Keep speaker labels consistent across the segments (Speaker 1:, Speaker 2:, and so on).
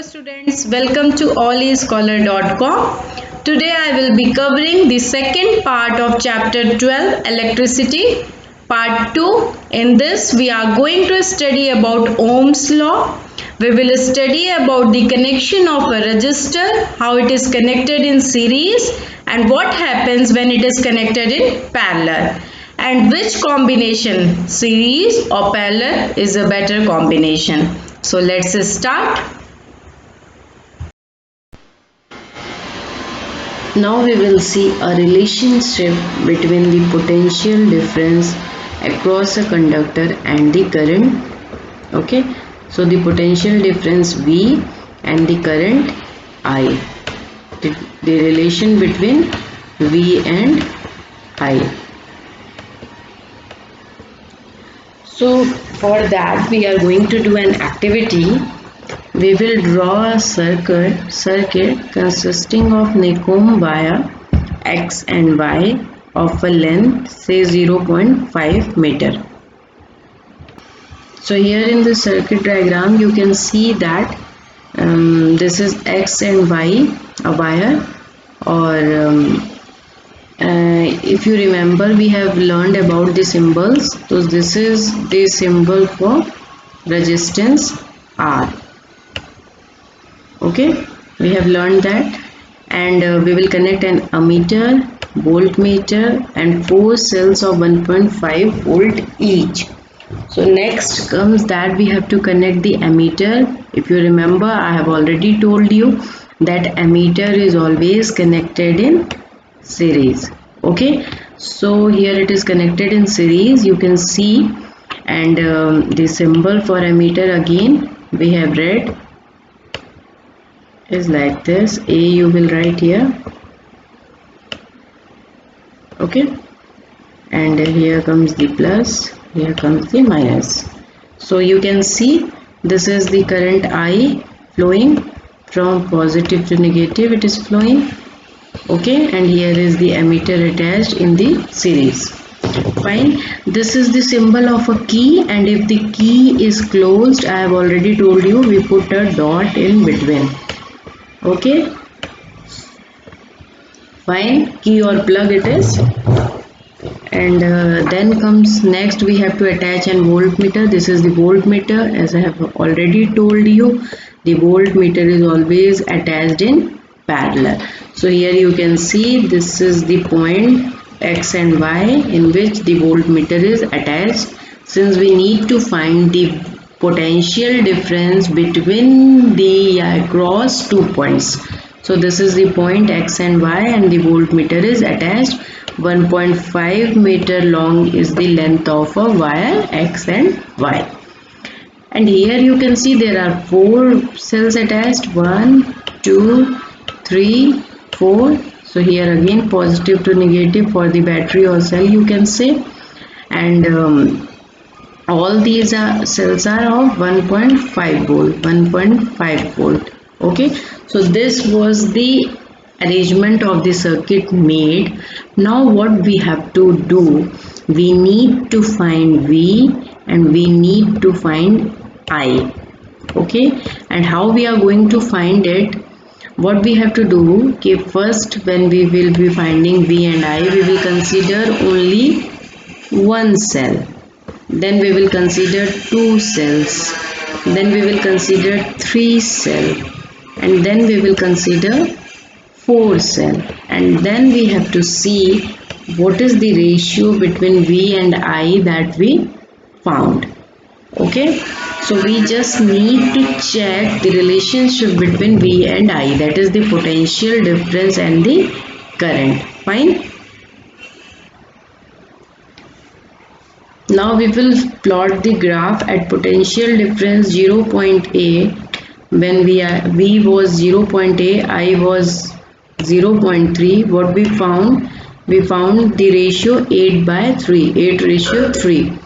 Speaker 1: Students, welcome to allscholar.com. Today I will be covering the second part of chapter 12 electricity part 2. In this we are going to study about Ohm's law. We will study about the connection of a resistor, how it is connected in series and what happens when it is connected in parallel, and which combination, series or parallel, is a better combination. So let's start.
Speaker 2: Now we will see a relationship between the potential difference across a conductor and the current. Okay, so the potential difference V and the current I. The relation between V and I. So for that we are going to do an activity. We will draw a circuit consisting of Nikom wire X and Y of a length say 0.5 meter. So here in the circuit diagram you can see that this is X and Y, a wire, or if you remember we have learned about the symbols. So this is the symbol for resistance R. Okay, we have learned that, and we will connect an ammeter, voltmeter and 4 cells of 1.5 volt each. So next comes that we have to connect the ammeter. If you remember, I have already told you that ammeter is always connected in series. Okay, so here it is connected in series, you can see, and the symbol for ammeter again we have read is like this. A you will write here. Okay, and here comes the plus, here comes the minus. So you can see this is the current I flowing from positive to negative, it is flowing. Okay, and here is the ammeter attached in the series. Fine, this is the symbol of a key, and if the key is closed, I have already told you, we put a dot in between. Okay, fine, key or plug it is. And then comes next we have to attach an voltmeter. This is the voltmeter. As I have already told you, the voltmeter is always attached in parallel. So here you can see this is the point X and Y in which the voltmeter is attached. Since we need to find the potential difference between the across 2 points, so this is the point X and Y and the voltmeter is attached. 1.5 meter long is the length of a wire X and Y. And here you can see there are 4 cells attached. 1, 2, 3, 4. So here again positive to negative for the battery or cell you can say. And all these cells are of 1.5 volt. 1.5 volt. Okay. So this was the arrangement of the circuit made. Now what we have to do, we need to find V and we need to find I. Okay, and how we are going to find it, what we have to do, okay, first when we will be finding V and I, we will consider only one cell, then we will consider 2 cells, then we will consider 3 cells, and then we will consider 4 cell, and then we have to see what is the ratio between V and I that we found. Okay, so we just need to check the relationship between V and I, that is the potential difference and the current. Fine. Now we will plot the graph at potential difference 0.8 when V was 0.8, I was 0.3. What we found? We found the ratio 8 by 3, 8 ratio 3.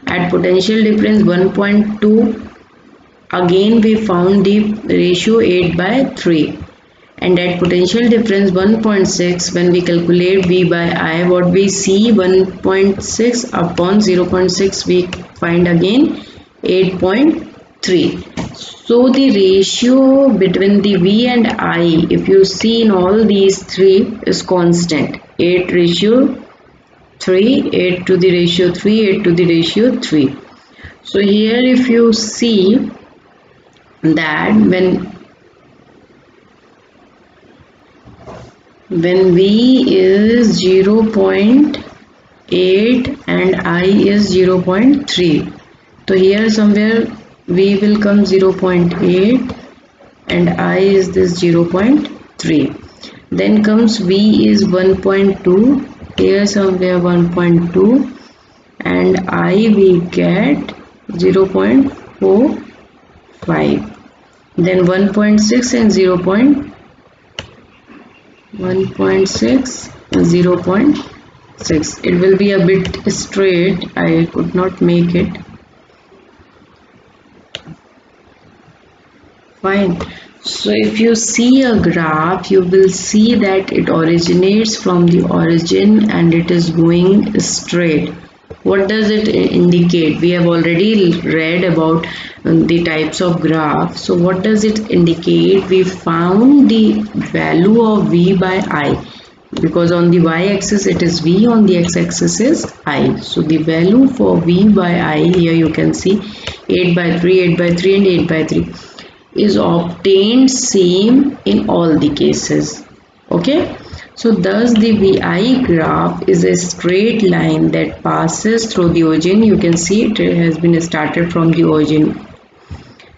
Speaker 2: At potential difference 1.2, again we found the ratio 8 by 3. And at potential difference 1.6, when we calculate V by I, what we see, 1.6 upon 0.6, we find again 8.3. 3. So the ratio between the V and I, if you see in all these three, is constant. 8 ratio 3, 8 to the ratio 3, 8 to the ratio 3. So here if you see that when V is 0.8 and I is 0.3, so here somewhere V will come 0.8 and I is this 0.3. Then comes V is 1.2, here somewhere 1.2, and I we get 0.45. Then 1.6 and 1.6 and 0.6. It will be a bit straight. I could not make it. Fine. So if you see a graph, you will see that it originates from the origin and it is going straight. What does it indicate? We have already read about the types of graph. So what does it indicate? We found the value of V by I, because on the y-axis it is V, on the x-axis is I. So the value for V by I, here you can see 8 by 3, 8 by 3 and 8 by 3 is obtained same in all the cases. Okay, so thus the VI graph is a straight line that passes through the origin. You can see it has been started from the origin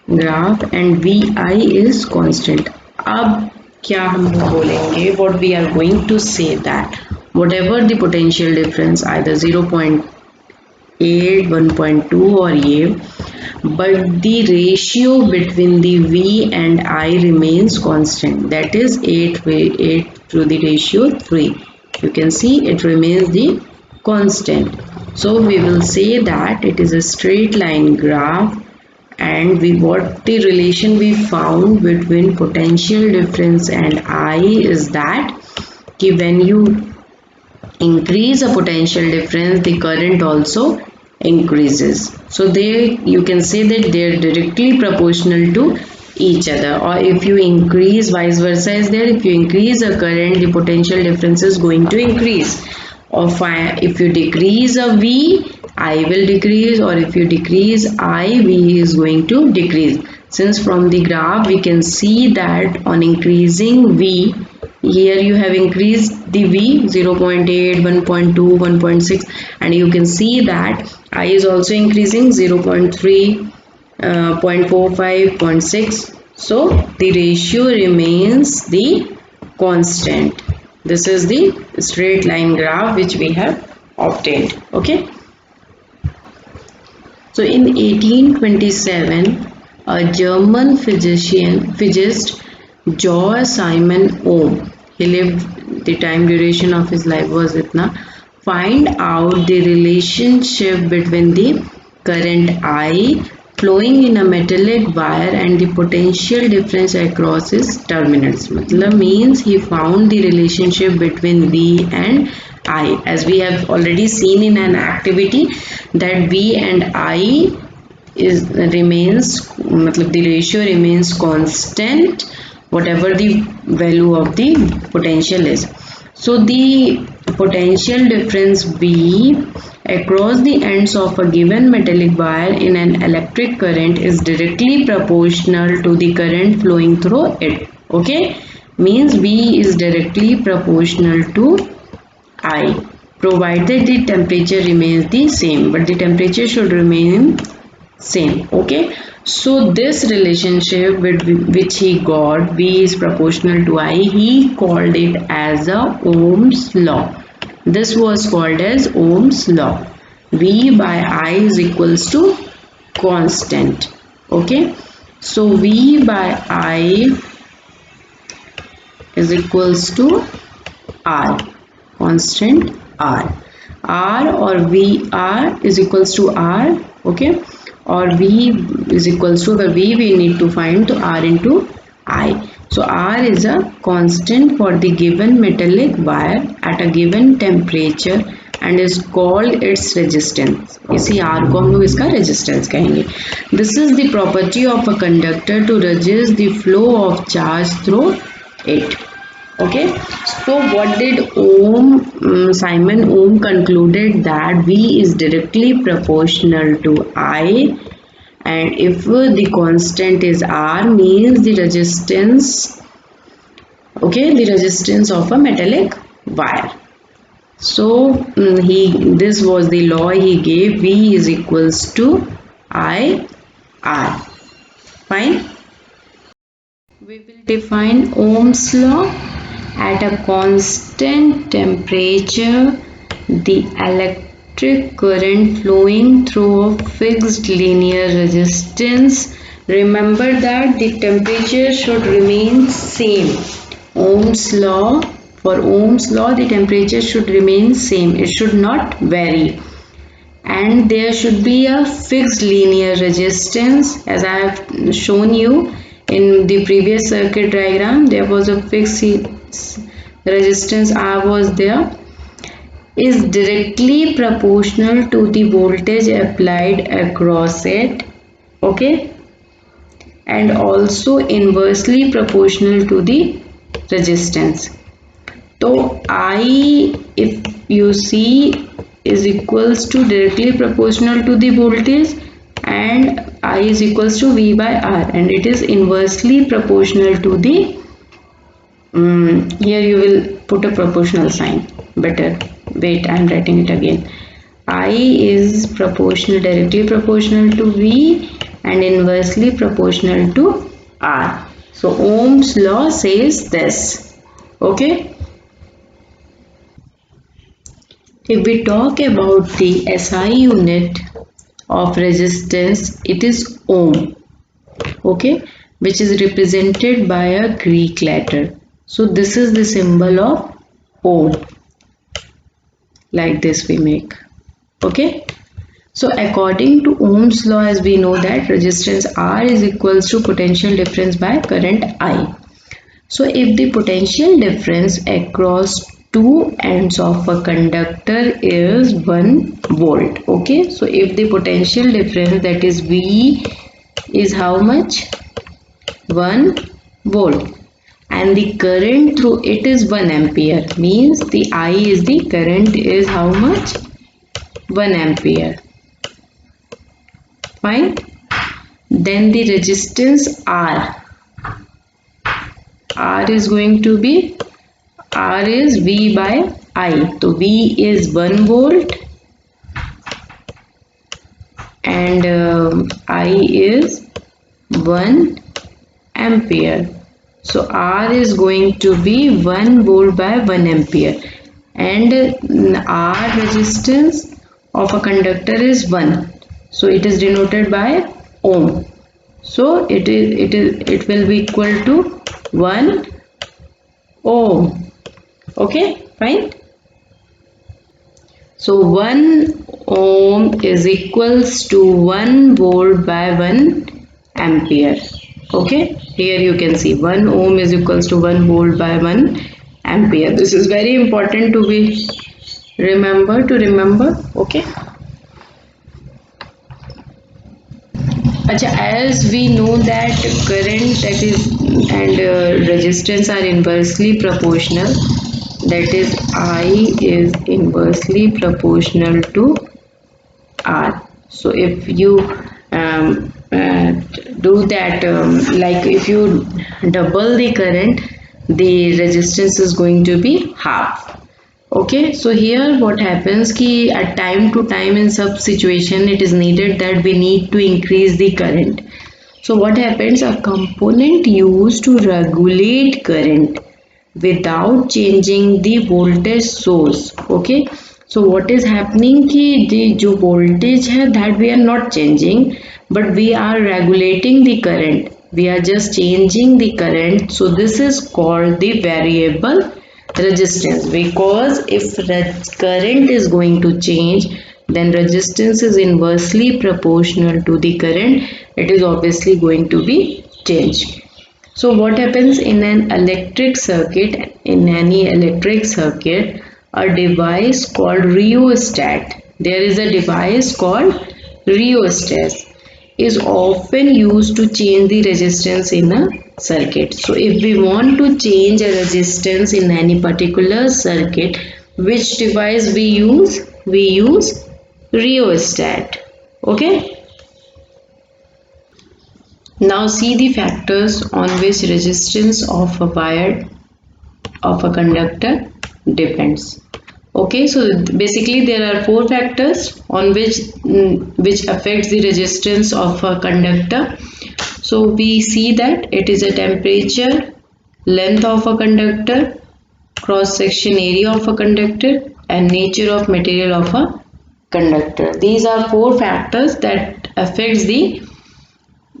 Speaker 2: graph and VI is constant. अब क्या हम बोलेंगे, what we are going to say that whatever the potential difference, either 0.8, 1.2 or ये, but the ratio between the V and I remains constant, that is 8 to the ratio 3. You can see it remains the constant. So we will say that it is a straight line graph, and what the relation we found between potential difference and I is that when you increase a potential difference, the current also increases. So they, you can say that they are directly proportional to each other, or if you increase, vice versa is there, if you increase a current, the potential difference is going to increase, or if you decrease a V, I will decrease, or if you decrease I, V is going to decrease. Since from the graph we can see that on increasing V, here you have increased the V 0.8, 1.2, 1.6, and you can see that I is also increasing 0.3, 0.45, 0.6. So the ratio remains the constant. This is the straight line graph which we have obtained. Okay. So in 1827, a German physicist Georg Simon Ohm, he lived, the time duration of his life was itna, find out the relationship between the current I flowing in a metallic wire and the potential difference across its terminals. Matlab means he found the relationship between V and I, as we have already seen in an activity that V and I remains, matlab the ratio remains constant whatever the value of the potential is. So the potential difference V across the ends of a given metallic wire in an electric current is directly proportional to the current flowing through it. Okay, means V is directly proportional to I, provided the temperature remains the same, but the temperature should remain same. Okay, so this relationship which he got, V is proportional to I, he called it as a Ohm's law. This was called as Ohm's law. V by I is equals to constant. Okay, so V by I is equals to R, constant R. R or VR is equals to R. Okay, or V is equals to the V we need to find to R into I. So R is a constant for the given metallic wire at a given temperature and is called its resistance. इसी R को हम लोग इसका resistance कहेंगे. This is the property of a conductor to resist the flow of charge through it. Okay, so what did Simon Ohm concluded that V is directly proportional to I, and if the constant is R, means the resistance, okay, the resistance of a metallic wire. So this was the law he gave. V is equals to I R. Fine. We will define Ohm's law. At a constant temperature, the electric current flowing through a fixed linear resistance. Remember that the temperature should remain same. Ohm's law, for Ohm's law, the temperature should remain same. It should not vary. And there should be a fixed linear resistance, as I have shown you in the previous circuit diagram. There was a fixed resistance R was there, is directly proportional to the voltage applied across it, okay, and also inversely proportional to the resistance. So I, if you see, is equals to directly proportional to the voltage, and I is equals to V by R, and it is inversely proportional to the here you will put a proportional sign. Better, wait, I am writing it again. I is proportional, directly proportional to V and inversely proportional to R. So Ohm's law says this. Okay. If we talk about the SI unit of resistance, it is ohm, okay, which is represented by a Greek letter. So this is the symbol of ohm, like this we make, okay. So according to Ohm's law, as we know that resistance R is equals to potential difference by current I. So if the potential difference across two ends of a conductor is 1 volt, okay, so if the potential difference, that is V, is how much? 1 volt, and the current through it is 1 ampere, means the I is the current is how much? 1 ampere. Fine. Then the resistance R is going to be, R is V by I. So V is 1 volt and I is 1 ampere. So R is going to be 1 volt by 1 ampere, and R resistance of a conductor is 1. So it is denoted by ohm. So it will be equal to 1 ohm. Okay, fine. So 1 ohm is equals to 1 volt by 1 ampere. Okay, here you can see 1 ohm is equals to 1 volt by 1 ampere. This is very important to be remember. Okay. As we know that current, that is, and resistance are inversely proportional, that is I is inversely proportional to R. So if you do that, like if you double the current, the resistance is going to be half. Okay, so here what happens ki at time to time in some situation it is needed that we need to increase the current. So what happens, a component used to regulate current without changing the voltage source. Okay, so what is happening ki the jo voltage hai that we are not changing, but we are regulating the current, we are just changing the current. So this is called the variable resistance, because if current is going to change, then resistance is inversely proportional to the current, it is obviously going to be changed. So what happens in an electric circuit, in any electric circuit, a device called rheostat. There is a device called rheostat is often used to change the resistance in a circuit. So if we want to change a resistance in any particular circuit, which device we use? We use rheostat. Okay. Now see the factors on which resistance of a wire of a conductor depends. Okay, so basically there are four factors on which affects the resistance of a conductor. So we see that it is a temperature, length of a conductor, cross section area of a conductor, and nature of material of a conductor. These are four factors that affects the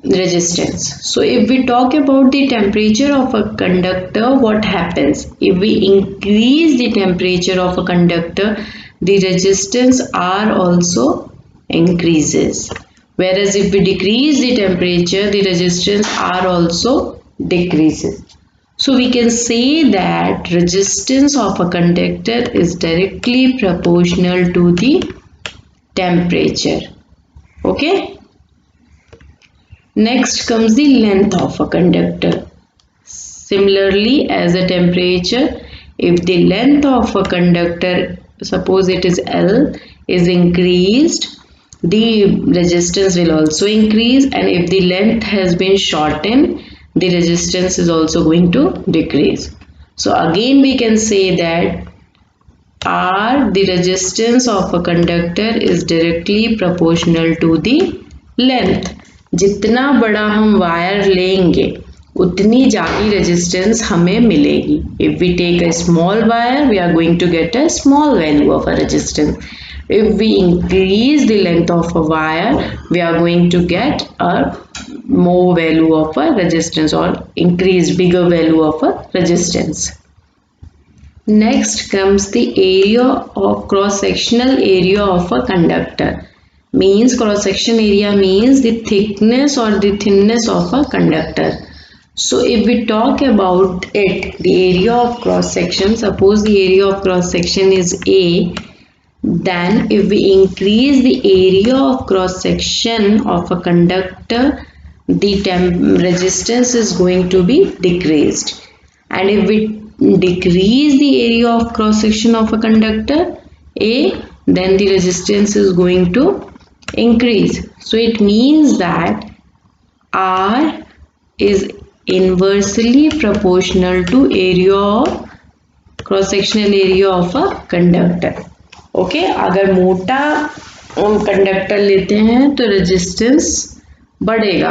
Speaker 2: resistance. So if we talk about the temperature of a conductor, what happens? If we increase the temperature of a conductor, the resistance R also increases. Whereas if we decrease the temperature, the resistance R also decreases. So we can say that resistance of a conductor is directly proportional to the temperature. Okay. Next comes the length of a conductor. Similarly, as a temperature, if the length of a conductor, suppose it is L, is increased, the resistance will also increase, and if the length has been shortened, the resistance is also going to decrease. So again we can say that R, the resistance of a conductor, is directly proportional to the length. जितना बड़ा हम wire लेंगे उतनी ज़्यादा resistance हमें मिलेगी. If we take a small wire, we are going to get a small value of a resistance. If we increase the length of a wire, we are going to get a more value of a resistance or increase bigger value of a resistance. Next comes the area of cross-sectional area of a conductor. Means cross-section area means the thickness or the thinness of a conductor. So if we talk about it, the area of cross-section, suppose the area of cross-section is A, then if we increase the area of cross-section of a conductor, the resistance is going to be decreased. And if we decrease the area of cross-section of a conductor A, then the resistance is going to increase. So it means that R is inversely proportional to area of cross-sectional area of a conductor. Okay, अगर मोटा conductor लेते हैं तो resistance बढ़ेगा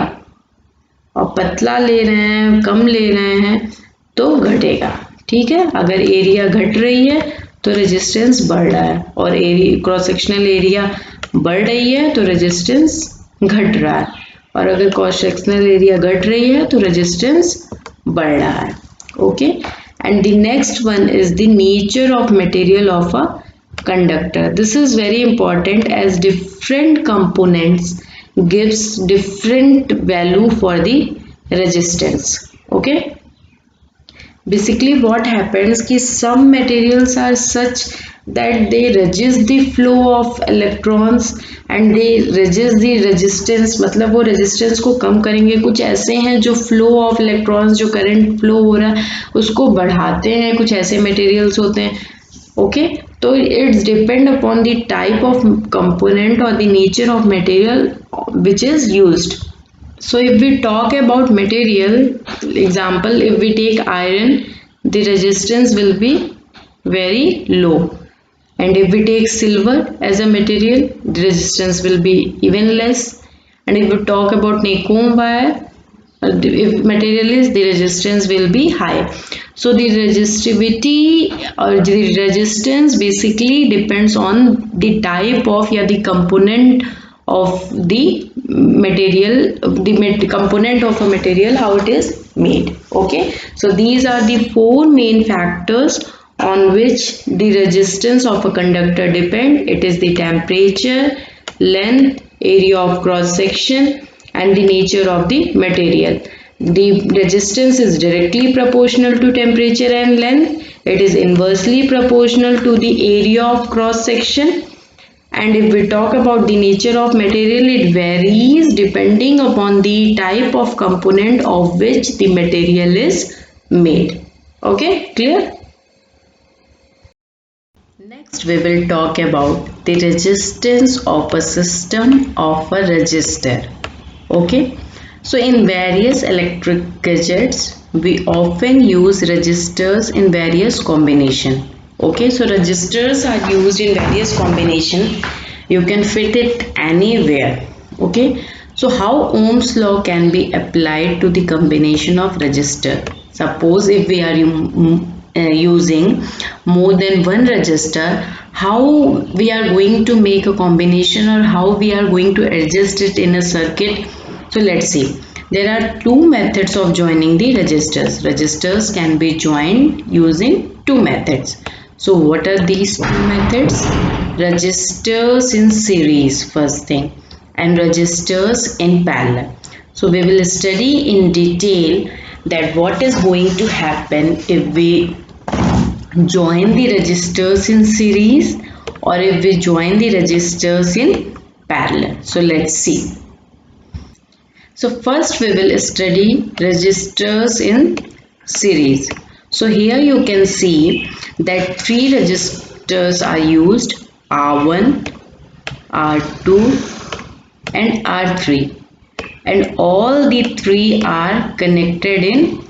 Speaker 2: और पतला ले रहे हैं, कम ले रहे हैं तो घटेगा. ठीक है, अगर एरिया घट रही है तो रेजिस्टेंस बढ़ रहा है और क्रॉस सेक्शनल एरिया बढ़ रही है तो रेजिस्टेंस घट रहा है और अगर क्रॉस सेक्शनल एरिया घट रही है तो रेजिस्टेंस बढ़ रहा है. Okay, and the next one is the nature of material of a conductor. This is very important as different components gives different value for the resistance. Okay, basically what happens कि some materials are such that they resist the flow of electrons and they resist the resistance, मतलब वो resistance को कम करेंगे. कुछ ऐसे हैं जो flow of electrons, जो current flow हो रहा है उसको बढ़ाते हैं. कुछ ऐसे materials होते हैं. Okay, so it's depend upon the type of component or the nature of material which is used. So if we talk about material, example, if we take iron, the resistance will be very low, and if we take silver as a material, the resistance will be even less. And if we talk about nickel wire, if material is, the resistance will be high. So the resistivity or the resistance basically depends on the type of या the component of the material, the component of a material, how it is made. Okay, so these are the four main factors on which the resistance of a conductor depend. It is the temperature, length, area of cross section, and the nature of the material. The resistance is directly proportional to temperature and length. It is inversely proportional to the area of cross section. And if we talk about the nature of material, it varies depending upon the type of component of which the material is made. Okay, clear? Next, we will talk about the resistance of a system of a resistor. Okay, so in various electric gadgets, we often use resistors in various combination. Okay, so resistors are used in various combination. You can fit it anywhere. Okay, so how Ohm's law can be applied to the combination of resistor? Suppose if we are using more than one resistor, how we are going to make a combination, or how we are going to adjust it in a circuit? So let's see. There are two methods of joining the resistors. Resistors can be joined using two methods. So what are these two methods? Resistors in series, first thing, and resistors in parallel. So we will study in detail that what is going to happen if we join the resistors in series, or if we join the resistors in parallel. So let's see. So first we will study resistors in series. So here you can see that three resistors are used: R1, R2 and R3, and all the three are connected in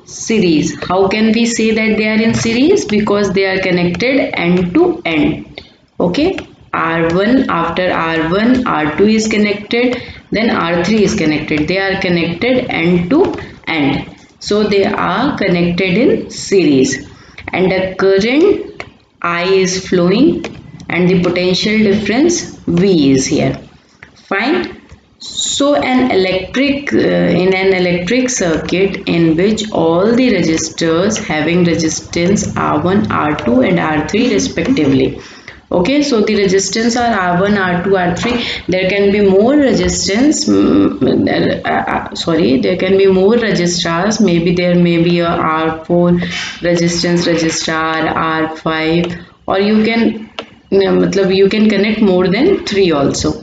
Speaker 2: series. How can we say that they are in series? Because they are connected end to end. Okay, R1, after R1, R2 is connected, then R3 is connected. They are connected end to end. So they are connected in series, and the current I is flowing, and the potential difference V is here. Fine. So in an electric circuit in which all the resistors having resistance R1, R2 and R3 respectively. Okay, so the resistance are R1, R2, R3. There can be more resistance. There can be more resistors. Maybe there may be a R4 resistance resistor, R5, or you can, you can connect more than 3 also.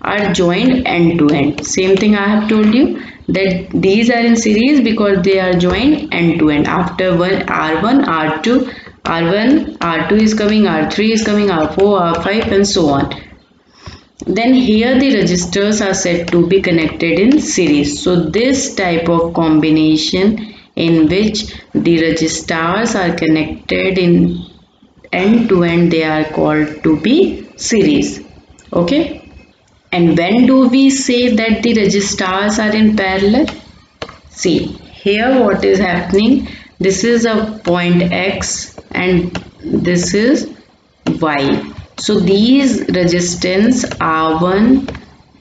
Speaker 2: Are joined end to end. Same thing I have told you, that these are in series because they are joined end to end. After one R1, R2, R1, R2 is coming, R3 is coming, R4, R5 and so on. Then here the resistors are said to be connected in series. So this type of combination in which the resistors are connected in end to end, they are called to be series. Okay. And when do we say that the resistors are in parallel? See, here what is happening, this is a point X and this is Y. So these resistance R1,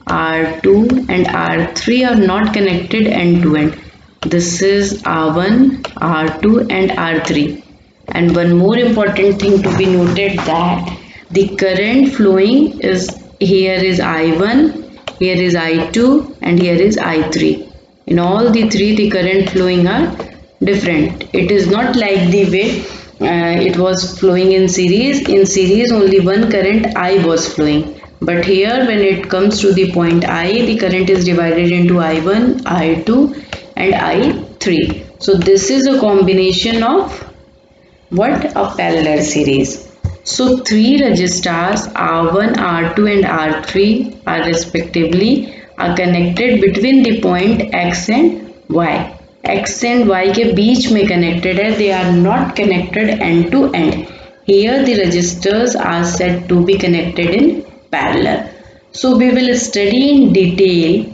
Speaker 2: R2 and R3 are not connected end to end. This is R1, R2 and R3. And one more important thing to be noted, that the current flowing is, here is I1, here is I2 and here is I3. In all the three, the current flowing are different. It is not like the way it was flowing in series. In series only one current I was flowing. But here when it comes to the point I, the current is divided into I1, I2 and I3. So this is a combination of what? A parallel series. So three resistors R1, R2 and R3 are respectively are connected between the point X and Y. X and Y के बीच में connected है, they are not connected end to end. Here the resistors are said to be connected in parallel. So we will study in detail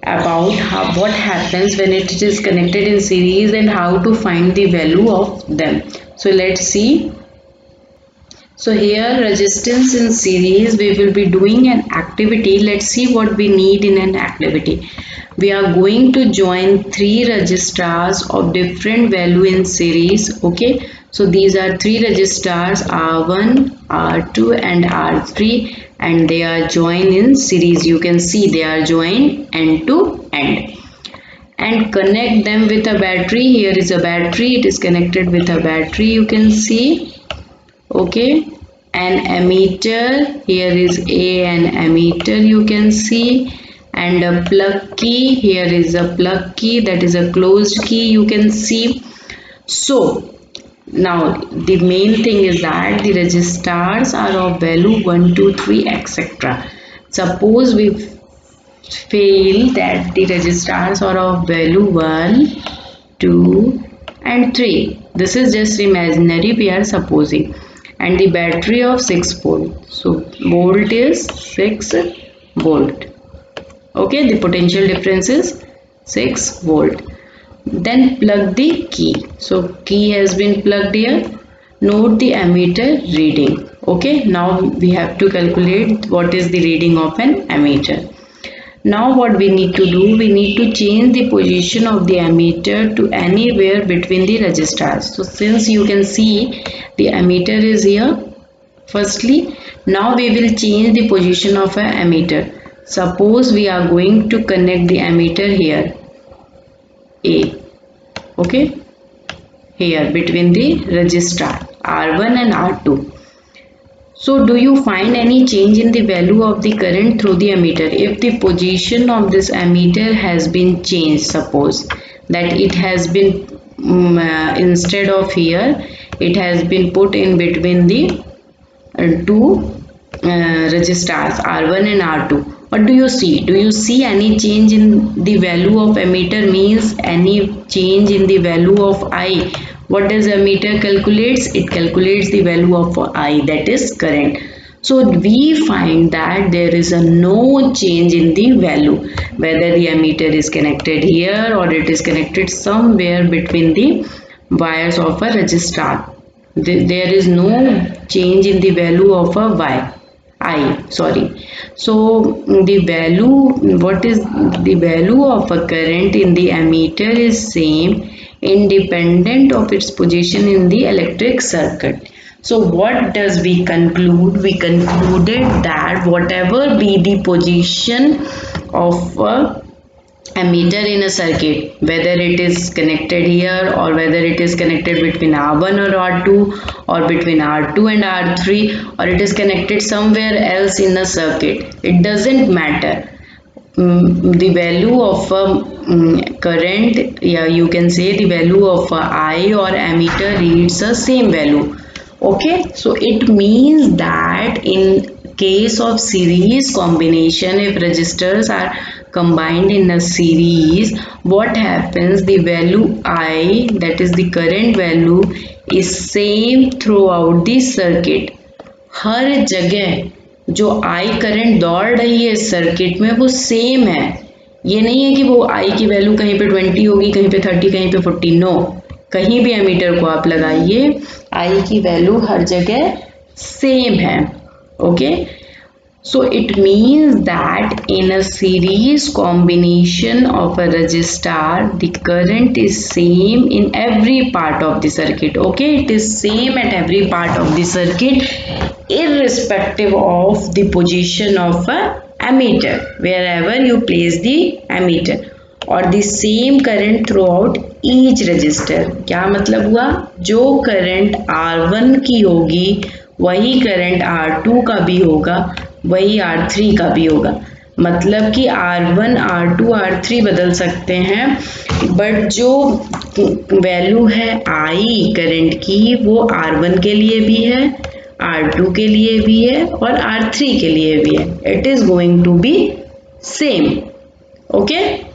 Speaker 2: about what happens when it is connected in series and how to find the value of them. So let's see. So here resistance in series, we will be doing an activity. Let's see what we need in an activity. We are going to join three resistors of different value in series. Okay, so these are three resistors R1, R2 and R3, and they are joined in series. You can see they are joined end to end. and connect them with a battery. Here is a battery, it is connected with a battery, you can see. Okay, an ammeter, here is an ammeter, you can see, and a plug key, here is a plug key, that is a closed key, you can see. So now the main thing is that the registers are of value 1, 2, 3, etc. Suppose we feel that the registers are of value 1, 2 and 3. This is just imaginary, we are supposing. And the battery of 6 volt. So volt is 6 volt. Okay, the potential difference is 6 volt. Then plug the key. So key has been plugged here. Note the ammeter reading. Okay, now we have to calculate what is the reading of an ammeter. Now what we need to do, we need to change the position of the ammeter to anywhere between the registers. So since you can see the ammeter is here, firstly, now we will change the position of an ammeter. Suppose we are going to connect the ammeter here, A, okay, here between the register R1 and R2. So do you find any change in the value of the current through the ammeter? If the position of this ammeter has been changed, suppose that it has been instead of here, it has been put in between the two registers R1 and R2. What do you see? Do you see any change in the value of ammeter? Means any change in the value of I. What does ammeter calculates? It calculates the value of I, that is current. So we find that there is a no change in the value, whether the ammeter is connected here or it is connected somewhere between the wires of a resistor. There is no change in the value of a I. So the value, what is the value of a current in the ammeter is same independent of its position in the electric circuit. So what does we conclude? We concluded that whatever be the position of a ammeter in a circuit, whether it is connected here or whether it is connected between R1 or R2 or between R2 and R3 or it is connected somewhere else in the circuit, it doesn't matter. The value of current, yeah, you can say the value of I or ammeter reads the same value. Okay, so it means that in case of series combination, if resistors are combined in a series, what happens, the value I, that is the current value, is same throughout the circuit. हर जगह जो I current दौड़ रही है इस circuit में वो same है. ये नहीं है कि वो I की वैल्यू कहीं पे 20 होगी, कहीं पे 30, कहीं पे 40. नो, कहीं भी एमीटर को आप लगाइए, I की वैल्यू हर जगह सेम है. Okay, so it means that in a series combination of a resistor, the current is same in every part of the circuit. Okay, it is same at every part of the circuit irrespective of the position of a ammeter, wherever you place the ammeter, or the same current throughout each resistor. क्या मतलब हुआ? जो current R1 की होगी वही current R2 का भी होगा, वही R3 का भी होगा. मतलब कि R1, R2, R3 बदल सकते हैं, बट जो वैल्यू है I करंट की वो R1 के लिए भी है, R2 के लिए भी है और R3 के लिए भी है. It is going to be same. Okay.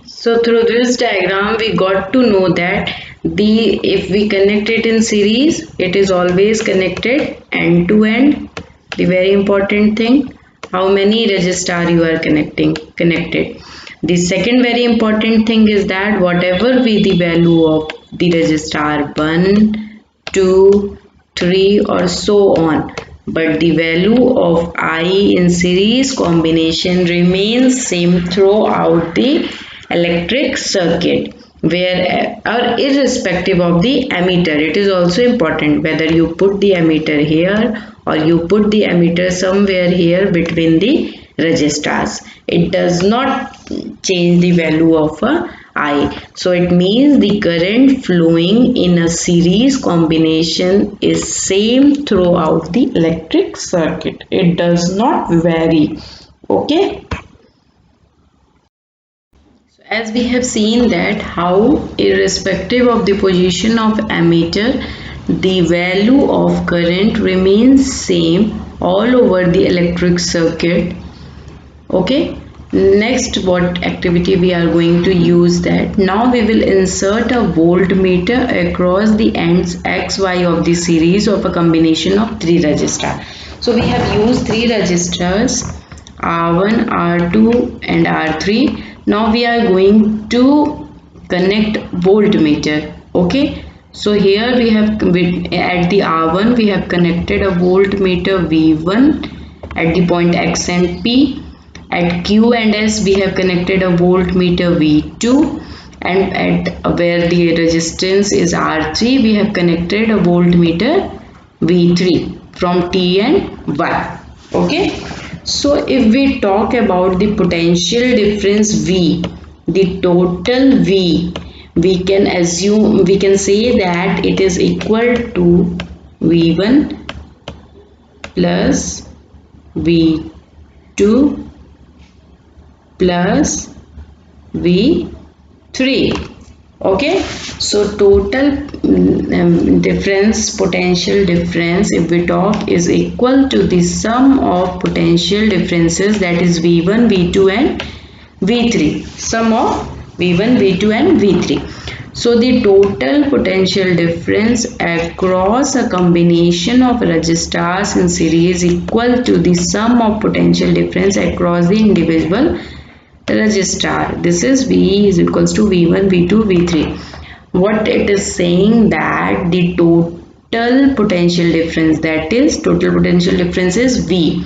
Speaker 2: So through this diagram we got to know that if we connect it in series, it is always connected end to end. The very important thing, how many resistor you are connected. The second very important thing is that whatever be the value of the resistor 1, 2, 3 or so on, but the value of I in series combination remains same throughout the electric circuit, where or irrespective of the ammeter. It is also important whether you put the ammeter here or you put the ammeter somewhere here between the registers. It does not change the value of I. So it means the current flowing in a series combination is same throughout the electric circuit. It does not vary. Okay. So as we have seen that how irrespective of the position of ammeter, the value of current remains same all over the electric circuit. Okay, next what activity we are going to use, that now we will insert a voltmeter across the ends XY of the series of a combination of 3 resistors. So we have used 3 resistors R1, R2 and R3. Now we are going to connect voltmeter. Okay, so here we have at the R1 we have connected a voltmeter V1 at the point X and P. At Q and S we have connected a voltmeter V2, and at where the resistance is R3 we have connected a voltmeter V3 from T and Y. Okay, so if we talk about the potential difference V, the total V, we can assume, we can say that it is equal to V1 plus V2 plus V3. Okay, so total difference, potential difference, if we talk, is equal to the sum of potential differences, that is V1, V2 and V3, sum of V1, V2 and V3. So the total potential difference across a combination of resistors in series is equal to the sum of potential difference across the individual resistor. This is V is equals to V1, V2, V3. What it is saying, that the total potential difference, that is total potential difference is V,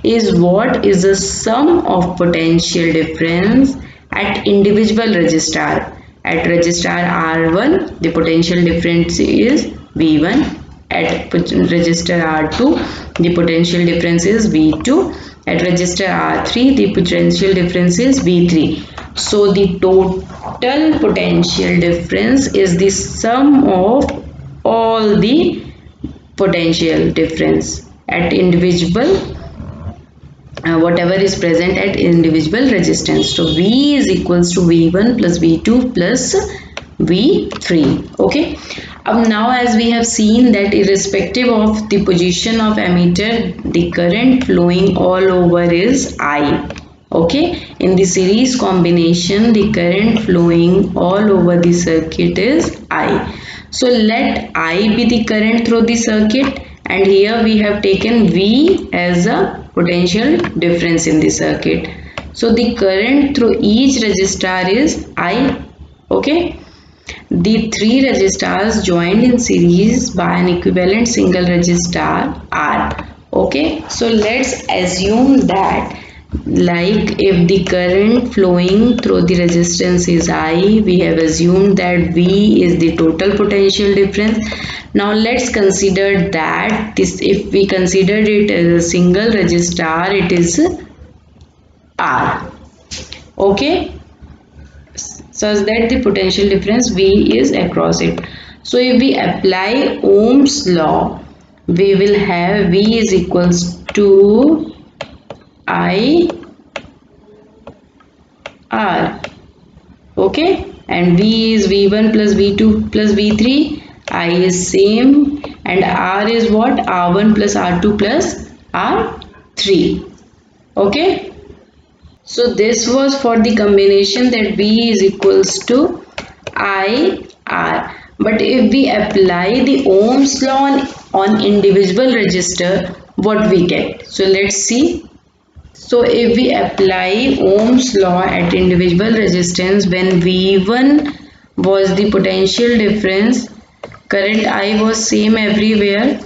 Speaker 2: is what is the sum of potential difference at individual resistor. At resistor R1 the potential difference is V1, at resistor R2 the potential difference is V2, at resistor R3 the potential difference is V3. So the total potential difference is the sum of all the potential difference at individual whatever is present at individual resistance. So V is equals to V1 plus V2 plus V3. Okay. Now as we have seen that irrespective of the position of ammeter, the current flowing all over is I. Okay. In the series combination, the current flowing all over the circuit is I. So let I be the current through the circuit, and here we have taken V as a potential difference in the circuit. So the current through each resistor is I. Okay. The 3 resistors joined in series by an equivalent single resistor R. Okay. So let's assume that, like, if the current flowing through the resistance is I, we have assumed that V is the total potential difference. Now let's consider that this, if we consider it as a single resistor, it is R. Okay, such that the potential difference V is across it. So if we apply Ohm's law, we will have V is equals to I R. Okay, and V is V1 plus V2 plus V3. I is same, and R is what? R1 plus R2 plus R3. Okay, so this was for the combination that V is equals to I R. But if we apply the Ohm's law on individual resistor, what we get? So let's see. So if we apply Ohm's law at individual resistance, when V1 was the potential difference, current I was same everywhere,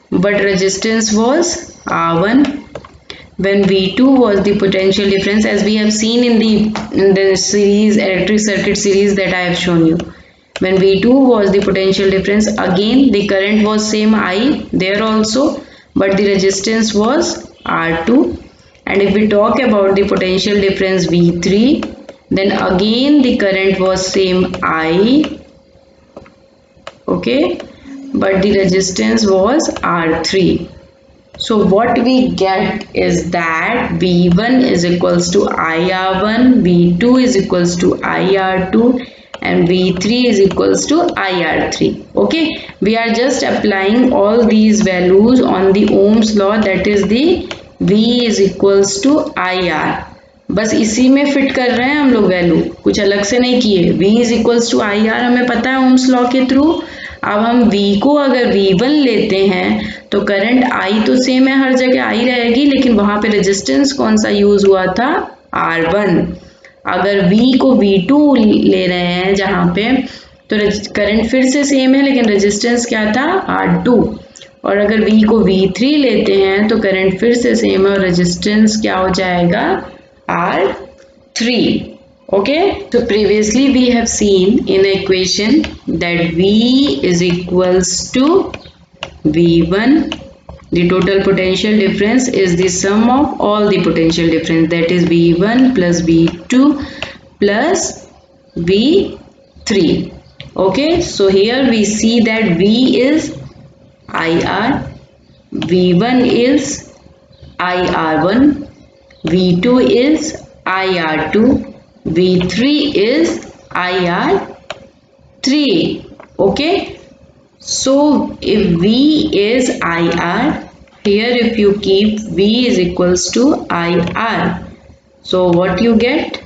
Speaker 2: but resistance was R1. When V2 was the potential difference, as we have seen in the series, electric circuit series that I have shown you. When V2 was the potential difference, again the current was same I there also, but the resistance was R2. And if we talk about the potential difference V3, then again the current was same I, okay, but the resistance was R3. So what we get is that V1 is equals to IR1, V2 is equals to IR2, and V3 is equals to IR3. Okay, we are just applying all these values on the Ohm's law, that is the V is equals to IR. बस इसी में fit कर रहे हैं हम लोग value, कुछ अलग से नहीं किए. V is equals to I R हमें पता है ओम्स लॉ के थ्रू. अब हम V को अगर V1 लेते हैं तो करंट I तो सेम है, हर जगह I रहेगी, लेकिन वहां पे रेजिस्टेंस कौन सा यूज हुआ था, R1. अगर V को V2 ले रहे हैं जहां पे, तो करंट फिर से सेम है लेकिन रेजिस्टेंस क्या था, R2. और अगर V को V3 लेते हैं तो करंट फिर से सेम है और रेजिस्टेंस क्या हो जाएगा, R3. Okay, so previously we have seen in the equation that V is equals to V1. The total potential difference is the sum of all the potential difference, that is V1 plus V2 plus V3. Okay, so here we see that V is IR, V1 is IR1, V2 is IR2, V3 is IR3. Okay, so if V is IR, here if you keep V is equals to IR, so what you get,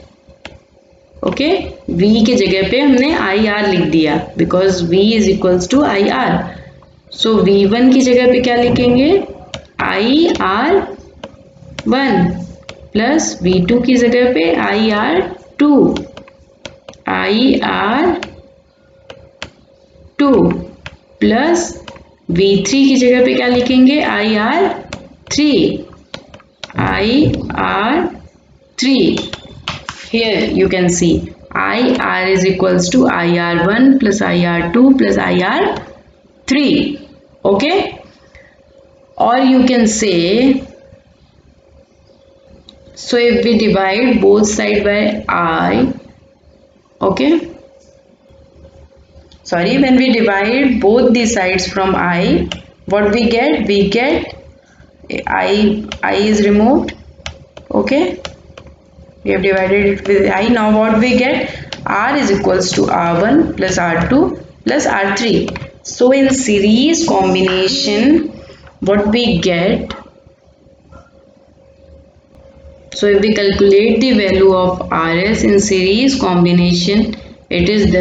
Speaker 2: okay, V के जगह पे हमने IR लिख दिया because V is equals to IR. So V1 की जगह पे क्या लिखेंगे, IR1 प्लस V2 की जगह पे IR2 प्लस V3 की जगह पे क्या लिखेंगे, IR3. Here you can see IR is equals to IR1 plus IR2 plus IR3. Okay, or you can say, so if we divide both sides by I, okay, sorry, when we divide both the sides from I, what we get, I is removed, okay, we have divided it with I. Now what we get, R is equals to R1 plus R2 plus R3. So in series combination, what we get, so if we calculate the value of RS in series combination, it is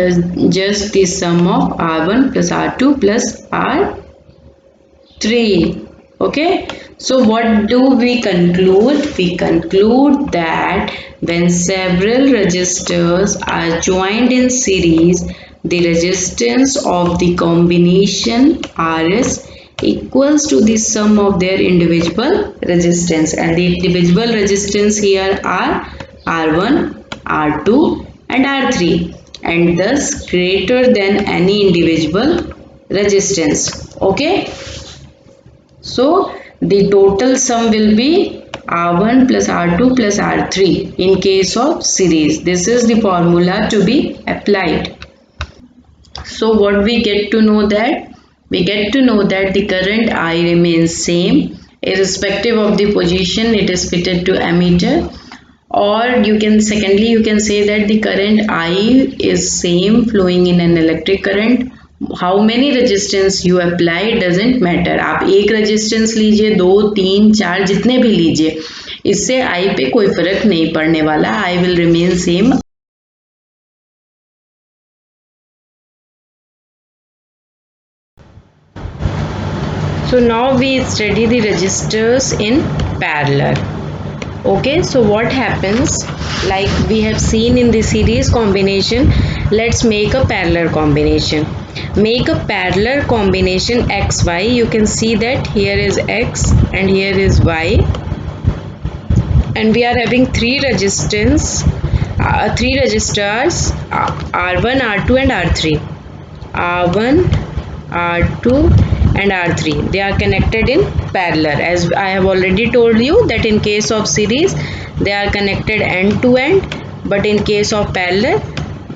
Speaker 2: just the sum of R1 plus R2 plus R3. Okay, so what do we conclude? We conclude that when several resistors are joined in series, the resistance of the combination RS equals to the sum of their individual resistance, and the individual resistance here are R1, R2 and R3, and thus greater than any individual resistance. Okay, so the total sum will be R1 plus R2 plus R3 in case of series. This is the formula to be applied. So what we get to know that? We get to know that the current I remains same irrespective of the position it is fitted to ammeter, or you can say that the current I is same flowing in an electric current. How many resistance you apply doesn't matter. आप एक resistance लीजिए, 2, 3, 4 जितने भी लीजिए, इससे I पे कोई फर्क नहीं पड़ने वाला. I will remain same. So now we study the resistors in parallel. Okay, so what happens, like we have seen in the series combination, let's make a parallel combination. Make a parallel combination XY. You can see that here is X and here is Y, and we are having three resistors R1, R2 and R3. R1, R2 and R3. They are connected in parallel. As I have already told you that in case of series they are connected end to end, but in case of parallel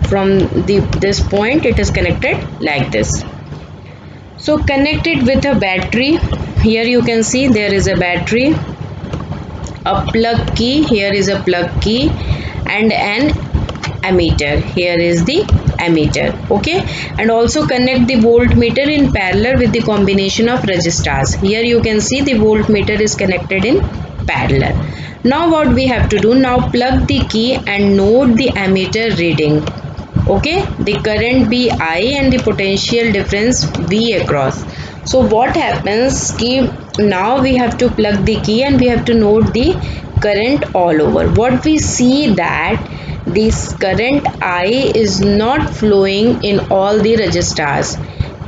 Speaker 2: from this point it is connected like this. So connect it with a battery. Here you can see there is a battery, a plug key, here is a plug key, and an ammeter, here is the ammeter. Okay, and also connect the voltmeter in parallel with the combination of resistors. Here you can see the voltmeter is connected in parallel. Now what we have to do, now plug the key and note the ammeter reading. Okay, the current be I and the potential difference V across. So what happens ki now we have to plug the key and we have to note the current all over. What we see that this current I is not flowing in all the resistors.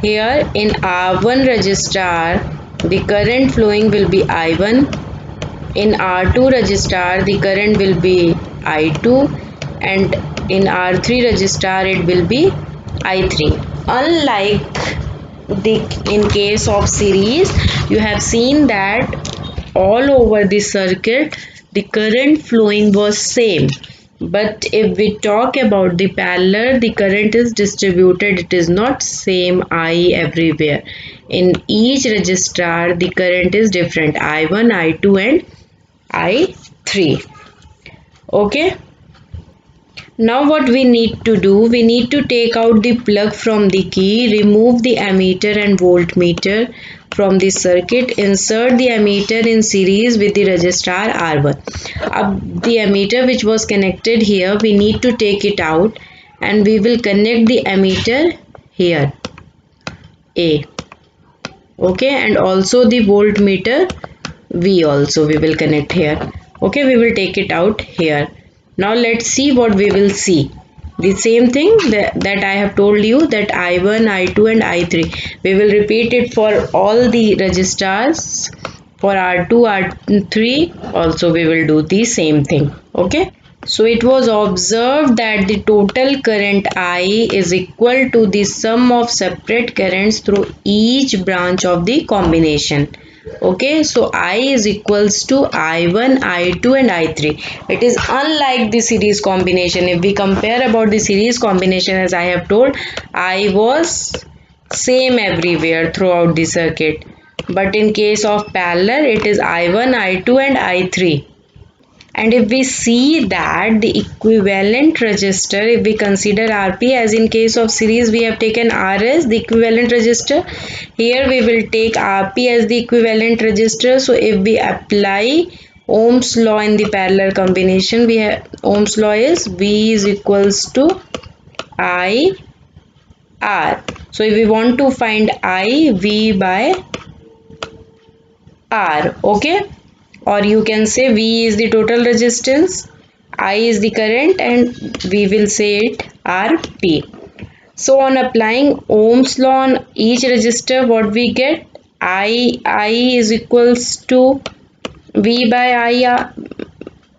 Speaker 2: Here in R1 resistor the current flowing will be I1, in R2 resistor the current will be I2, and in R3 resistor it will be I3. Unlike in case of series, you have seen that all over the circuit the current flowing was same. But if we talk about the parallel, the current is distributed. It is not same I everywhere. In each resistor, the current is different. I1, I2 and I3. Okay. Now what we need to do, we need to take out the plug from the key, remove the ammeter and voltmeter from the circuit, insert the ammeter in series with the resistor R1. The ammeter which was connected here, we need to take it out and we will connect the ammeter here, A. Okay, and also the voltmeter V also we will connect here. Okay, we will take it out here. Now let's see what we will see. The same thing that I have told you, that I1, I2 and I3. We will repeat it for all the resistors. For R2, R3 also we will do the same thing. Okay. So it was observed that the total current I is equal to the sum of separate currents through each branch of the combination. Okay, so I is equals to I1, I2 and I3. It is unlike the series combination. If we compare about the series combination, as I have told, I was same everywhere throughout the circuit. But in case of parallel, it is I1, I2 and I3. And if we see that the equivalent resistor, if we consider RP, as in case of series we have taken RS, the equivalent resistor, here we will take RP as the equivalent resistor. So if we apply Ohm's law in the parallel combination, we have Ohm's law is V is equals to I R. So if we want to find I, V by R. Okay, or you can say V is the total resistance, I is the current, and we will say it RP. So on applying Ohm's law on each resistor, what we get, I is equals to V by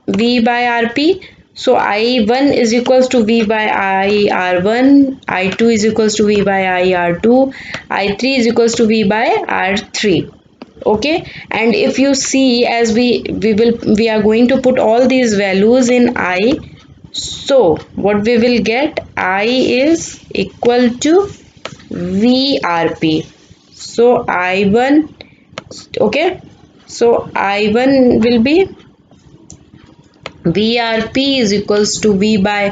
Speaker 2: RP. So I1 is equals to V by I R1, I2 is equals to V by I R2, I3 is equals to V by R3. Okay, and if you see, as we are going to put all these values in I, so what we will get, I is equal to VRP. So I1, okay, so I1 will be VRP is equals to V by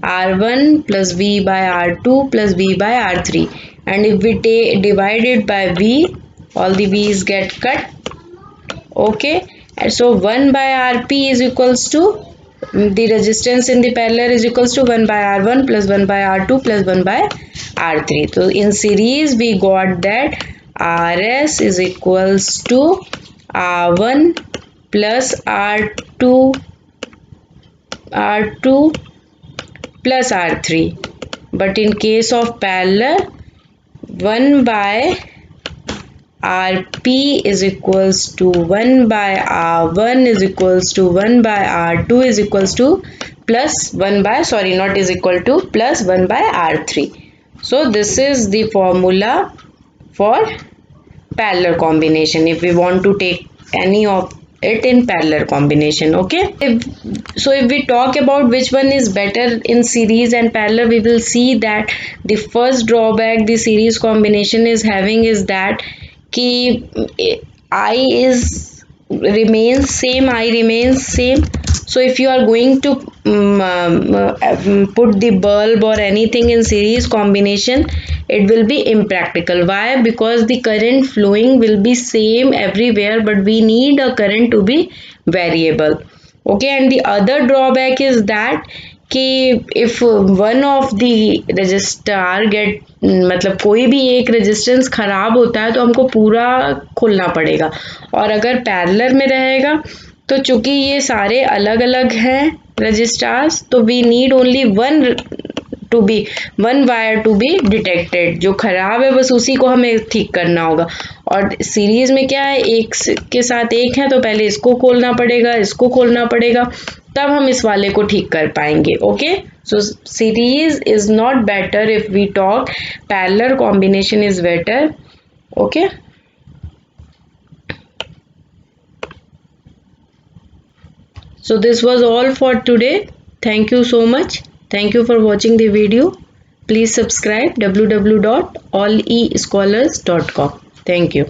Speaker 2: R1 plus V by R2 plus V by R3, and if we divide it by V, all the V's get cut. Okay, and so 1 by RP is equals to the resistance in the parallel is equals to 1 by R1 plus 1 by R2 plus 1 by R3. So in series we got that RS is equals to R1 plus R2 plus R3, but in case of parallel 1 by RP is equals to 1 by R1 is equals to 1 by R2 is equals to plus 1 by, sorry, not is equal to, plus 1 by R3. So this is the formula for
Speaker 1: parallel combination if we want to take any of it in parallel combination. Okay, if we talk about which one is better in series and parallel, we will see that the first drawback the series combination is having is that ki I remains same. So if you are going to put the bulb or anything in series combination, it will be impractical. Why? Because the current flowing will be same everywhere, but we need a current to be variable. Okay, and the other drawback is that कि if one of the register get मतलब कोई भी एक resistance खराब होता है तो हमको पूरा खोलना पड़ेगा, और अगर पैरेलल में रहेगा तो चूंकि ये सारे अलग अलग हैं रजिस्टर्स, तो we need only one wire to be detected. जो खराब है बस उसी को हमें ठीक करना होगा। और सीरीज में क्या है, एक के साथ एक है तो पहले इसको खोलना पड़ेगा, इसको खोलना पड़ेगा, तब हम इस वाले को ठीक कर पाएंगे। Okay, so series is not better if we talk, parallel combination is better. Okay, so this was all for today. Thank you so much. Thank you for watching the video. Please subscribe www.allescholars.com. Thank you.